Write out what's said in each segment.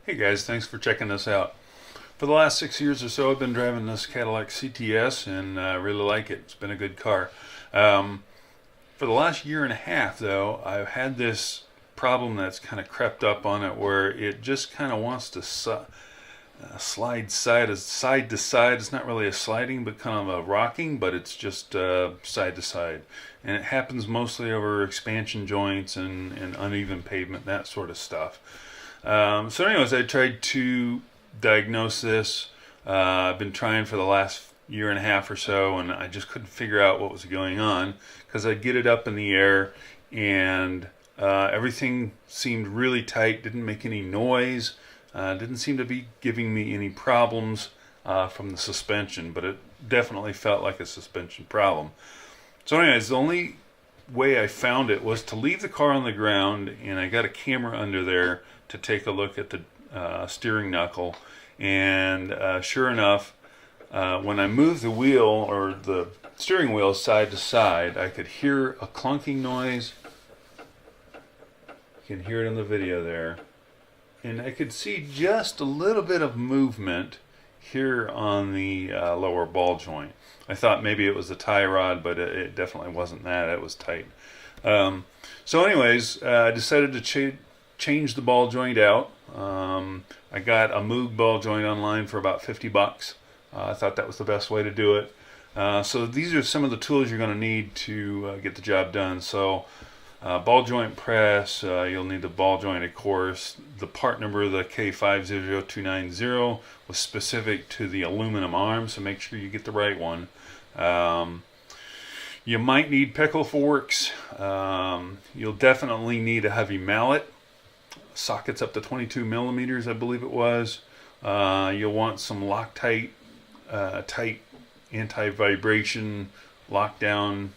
Hey guys, thanks for checking this out. For the last 6 years or so, I've been driving this Cadillac CTS and really like it. It's been a good car. For the last year and a half, though, I've had this problem that's kind of crept up on it where it just kind of wants to slide side to side. It's not really a sliding, but kind of a rocking, but it's just side to side. And it happens mostly over expansion joints and uneven pavement, that sort of stuff. So anyways, I tried to diagnose this. I've been trying for the last year and a half or so, and I just couldn't figure out what was going on because I'd get it up in the air and everything seemed really tight, didn't make any noise, didn't seem to be giving me any problems from the suspension, but it definitely felt like a suspension problem. So anyways, the only way I found it was to leave the car on the ground, and I got a camera under there to take a look at the steering knuckle, and sure enough, when I moved the wheel or the steering wheel side to side, I could hear a clunking noise. You can hear it in the video there, and I could see just a little bit of movement here on the lower ball joint. I thought maybe it was the tie rod, but it definitely wasn't that. It was tight. So anyways, I decided to change the ball joint out. I got a Moog ball joint online for about $50. I thought that was the best way to do it. So these are some of the tools you're going to need to get the job done. So ball joint press, you'll need the ball joint, of course. The part number of the K500290 was specific to the aluminum arm, so make sure you get the right one. You might need pickle forks. You'll definitely need a heavy mallet. Sockets up to 22 millimeters, I believe it was. You'll want some Loctite, tight anti-vibration lockdown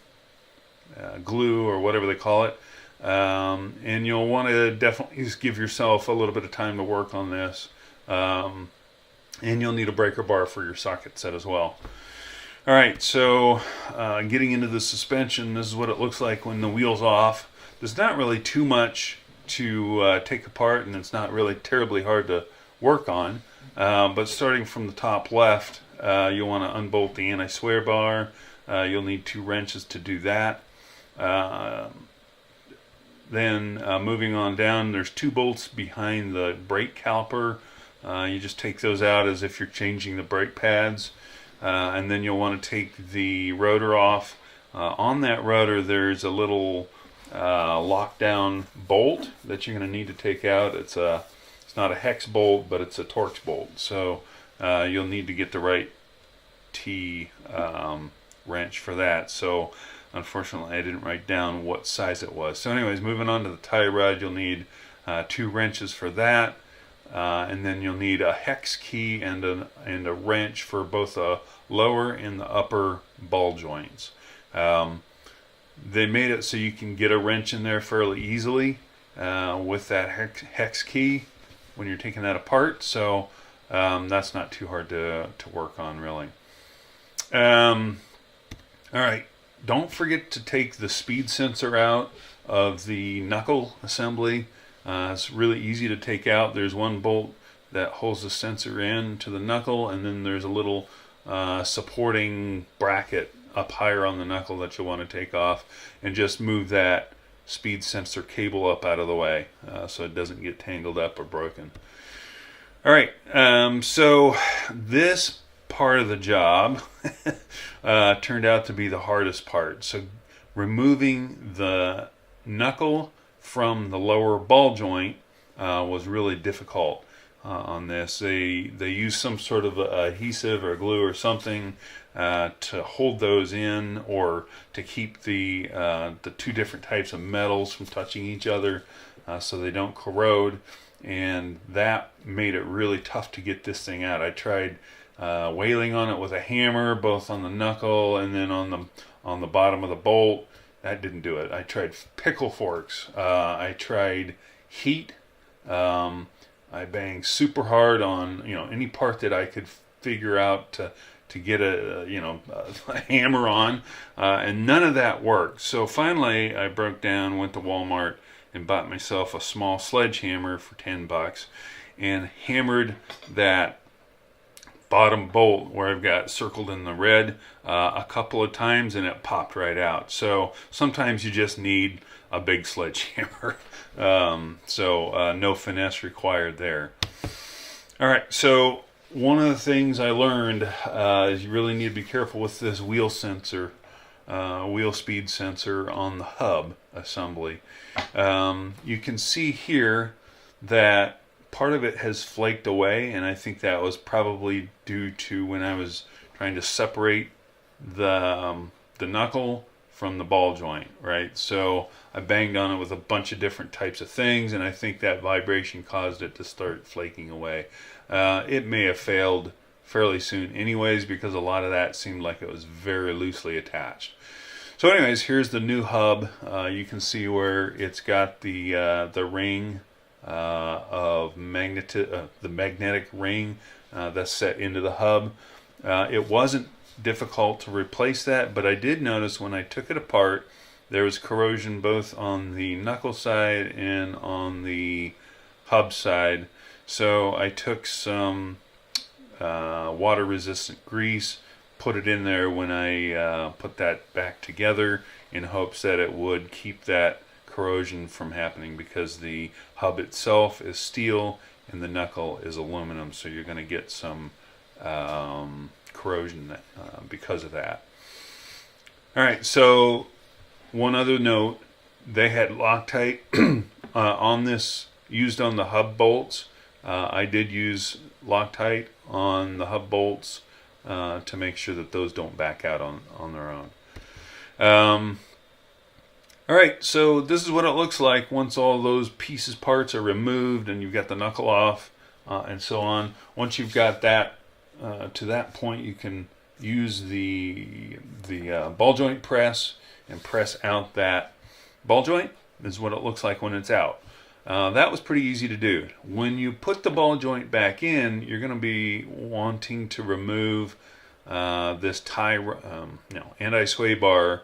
glue or whatever they call it. And you'll want to definitely just give yourself a little bit of time to work on this. And you'll need a breaker bar for your socket set as well. All right, so getting into the suspension, this is what it looks like when the wheel's off. There's not really too much to take apart, and it's not really terribly hard to work on. But starting from the top left, you'll want to unbolt the anti-swear bar. You'll need 2 wrenches to do that. Then moving on down, there's 2 bolts behind the brake caliper. You just take those out as if you're changing the brake pads. And then you'll want to take the rotor off. On that rotor, there's a little lockdown bolt that you're going to need to take out. It's not a hex bolt, but it's a Torx bolt. So you'll need to get the right T wrench for that. So unfortunately, I didn't write down what size it was. So anyways, moving on to the tie rod, you'll need 2 wrenches for that. And then you'll need a hex key and a wrench for both the lower and the upper ball joints. They made it so you can get a wrench in there fairly easily with that hex key when you're taking that apart. So that's not too hard to work on, really. All right, don't forget to take the speed sensor out of the knuckle assembly. It's really easy to take out. There's one bolt that holds the sensor in to the knuckle, and then there's a little supporting bracket up higher on the knuckle that you'll want to take off, and just move that speed sensor cable up out of the way so it doesn't get tangled up or broken. All right, so this part of the job turned out to be the hardest part. So removing the knuckle from the lower ball joint was really difficult on this. They use some sort of adhesive or glue or something to hold those in, or to keep the 2 different types of metals from touching each other so they don't corrode, and that made it really tough to get this thing out. I tried wailing on it with a hammer, both on the knuckle and then on the bottom of the bolt. That didn't do it. I tried pickle forks. I tried heat. I banged super hard on any part that I could figure out to get a hammer on, and none of that worked. So finally, I broke down, went to Walmart, and bought myself a small sledgehammer for $10, and hammered that bottom bolt where I've got circled in the red a couple of times, and it popped right out. So sometimes you just need a big sledgehammer. No finesse required there. All right, so one of the things I learned is you really need to be careful with this wheel sensor, wheel speed sensor on the hub assembly. You can see here that part of it has flaked away, and I think that was probably due to when I was trying to separate the knuckle from the ball joint, right? So I banged on it with a bunch of different types of things, and I think that vibration caused it to start flaking away. It may have failed fairly soon anyways, because a lot of that seemed like it was very loosely attached. So anyways, here's the new hub. You can see where it's got the ring of the magnetic ring that's set into the hub. It wasn't difficult to replace that, but I did notice when I took it apart, there was corrosion both on the knuckle side and on the hub side. So I took some water resistant grease, put it in there when I put that back together, in hopes that it would keep that corrosion from happening, because the hub itself is steel and the knuckle is aluminum, so you're going to get some corrosion because of that. Alright, so one other note, they had Loctite on this, used on the hub bolts. I did use Loctite on the hub bolts to make sure that those don't back out on their own. Alright, so this is what it looks like once all those pieces, parts are removed and you've got the knuckle off and so on. Once you've got that to that point, you can use the ball joint press and press out that ball joint. This is what it looks like when it's out. That was pretty easy to do. When you put the ball joint back in, you're going to be wanting to remove this anti-sway bar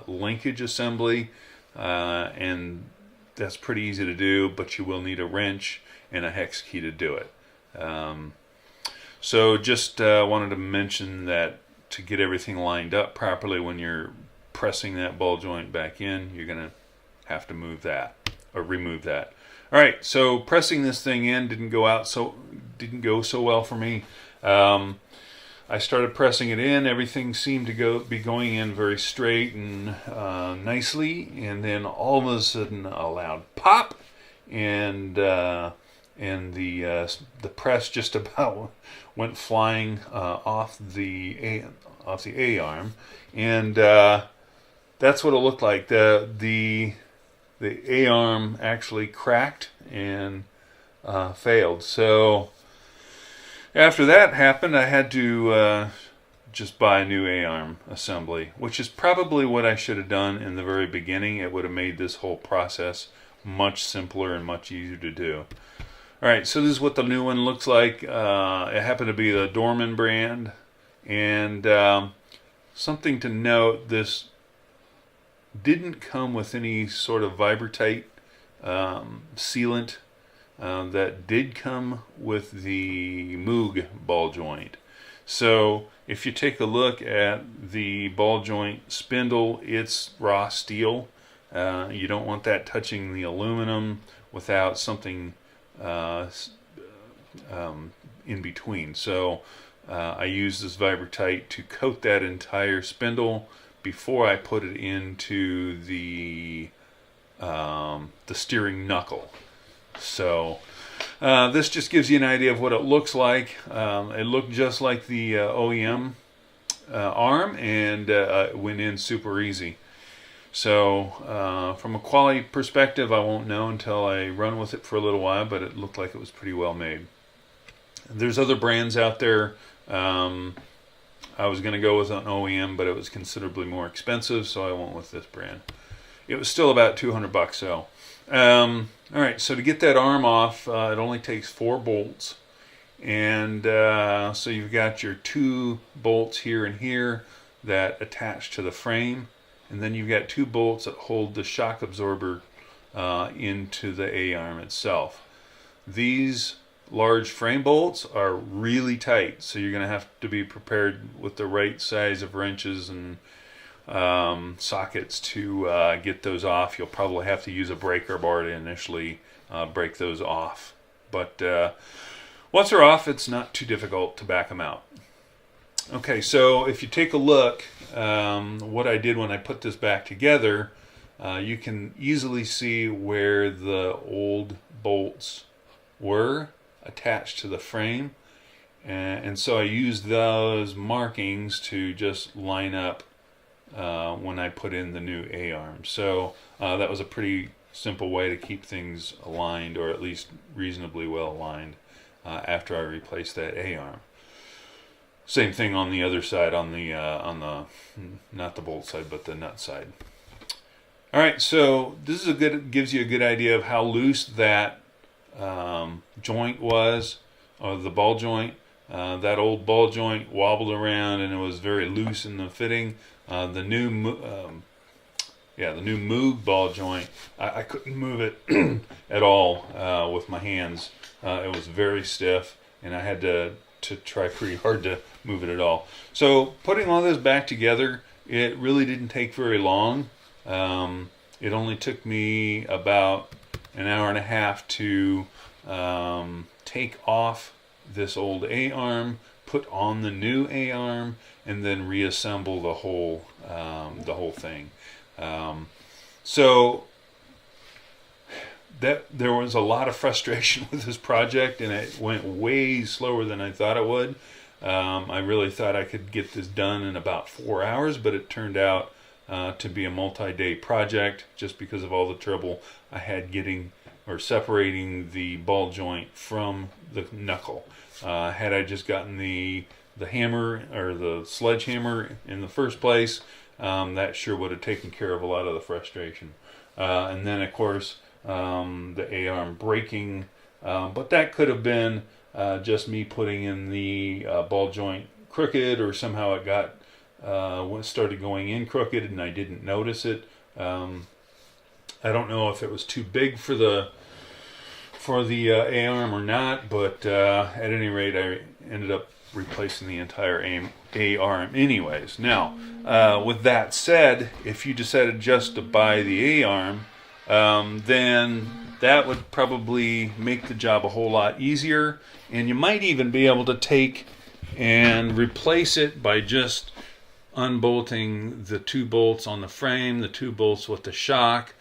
linkage assembly, and that's pretty easy to do, but you will need a wrench and a hex key to do it. So just wanted to mention that to get everything lined up properly when you're pressing that ball joint back in, you're going to have to move that or remove that. All right, so pressing this thing in didn't go so well for me. I started pressing it in. Everything seemed to be going in very straight and nicely, and then all of a sudden a loud pop, and the press just about went flying off the A-arm, and that's what it looked like. The A-arm actually cracked and failed. So after that happened, I had to just buy a new A-arm assembly, which is probably what I should have done in the very beginning. It would have made this whole process much simpler and much easier to do. Alright, so this is what the new one looks like. It happened to be the Dorman brand. And something to note, this didn't come with any sort of Vibratite sealant. That did come with the Moog ball joint. So if you take a look at the ball joint spindle, it's raw steel. You don't want that touching the aluminum without something in between. So I use this Vibratite to coat that entire spindle before I put it into the steering knuckle. So this just gives you an idea of what it looks like. It looked just like the OEM arm, and it went in super easy. So from a quality perspective, I won't know until I run with it for a little while, but it looked like it was pretty well made. There's other brands out there. I was going to go with an OEM, but it was considerably more expensive, so I went with this brand. It was still about $200, so. Alright, so to get that arm off, it only takes 4 bolts. And so you've got your 2 bolts here and here that attach to the frame. And then you've got 2 bolts that hold the shock absorber into the A-arm itself. these large frame bolts are really tight, so you're going to have to be prepared with the right size of wrenches and sockets to get those off. You'll probably have to use a breaker bar to initially break those off, but once they're off, it's not too difficult to back them out. Okay, so if you take a look, what I did when I put this back together, you can easily see where the old bolts were attached to the frame, and so I used those markings to just line up when I put in the new A-arm. So that was a pretty simple way to keep things aligned, or at least reasonably well aligned, after I replaced that A-arm. Same thing on the other side, on the not the bolt side but the nut side. All right, so this is gives you a good idea of how loose that joint was, or the ball joint. That old ball joint wobbled around and it was very loose in the fitting. The new Moog ball joint, I couldn't move it at all with my hands. It was very stiff, and I had to try pretty hard to move it at all. So putting all this back together, it really didn't take very long. It only took me about an hour and a half to take off this old A-arm, put on the new A-arm, and then reassemble the whole thing. So there was a lot of frustration with this project, and it went way slower than I thought it would. I really thought I could get this done in about 4 hours, but it turned out to be a multi-day project, just because of all the trouble I had getting or separating the ball joint from the knuckle. Had I just gotten the hammer or the sledgehammer in the first place, that sure would have taken care of a lot of the frustration. And then, of course, the A-arm breaking, but that could have been just me putting in the ball joint crooked, or somehow it got started going in crooked and I didn't notice it. I don't know if it was too big for the A-arm or not, but at any rate, I ended up replacing the entire A-arm anyways. Now, with that said, if you decided just to buy the A-arm, then that would probably make the job a whole lot easier, and you might even be able to take and replace it by just unbolting the 2 bolts on the frame, the 2 bolts with the shock,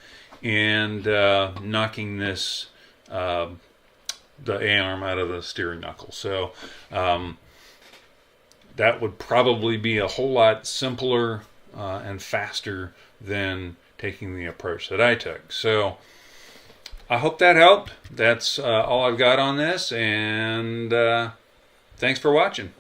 and knocking this the A-arm out of the steering knuckle. So that would probably be a whole lot simpler and faster than taking the approach that I took. So I hope that helped. That's all I've got on this, and thanks for watching.